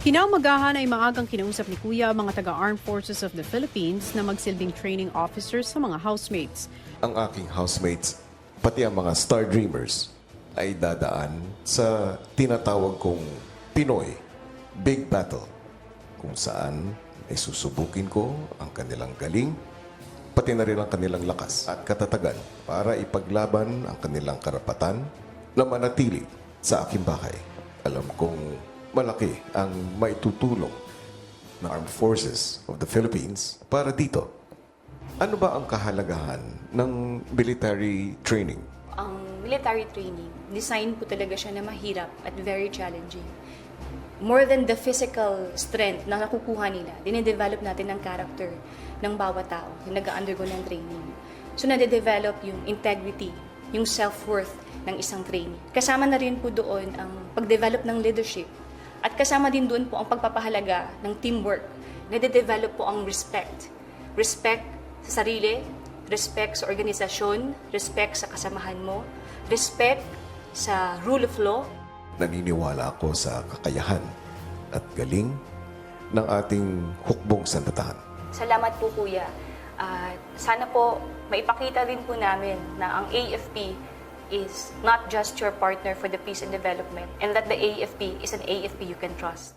Kinaumagahan ay maagang kinausap ni Kuya ang mga taga-Armed Forces of the Philippines na magsilbing training officers sa mga housemates. Ang aking housemates, pati ang mga Star Dreamers, ay dadaan sa tinatawag kong Pinoy Big Battle, kung saan ay susubukin ko ang kanilang galing, pati na rin ang kanilang lakas at katatagan para ipaglaban ang kanilang karapatan na manatili sa aking bahay. Alam kong malaki ang maitutulong ng Armed Forces of the Philippines para dito. Ano ba ang kahalagahan ng military training? Ang military training, design po talaga siya na mahirap at very challenging. More than the physical strength na nakukuha nila, dinidevelop natin ang character ng bawat tao yung nag-undergo ng training. So, nade-develop yung integrity, yung self-worth ng isang trainee. Kasama na rin po doon ang pag-develop ng leadership. At kasama din doon po ang pagpapahalaga ng teamwork. Nade-develop po ang respect. Respect sa sarili, respect sa organisasyon, respect sa kasamahan mo, respect sa rule of law. Naniniwala ako sa kakayahan at galing ng ating hukbong sandatahang. Salamat po, Kuya. At sana po maipakita din po namin na ang AFP is not just your partner for the peace and development, and that the AFP is an AFP you can trust.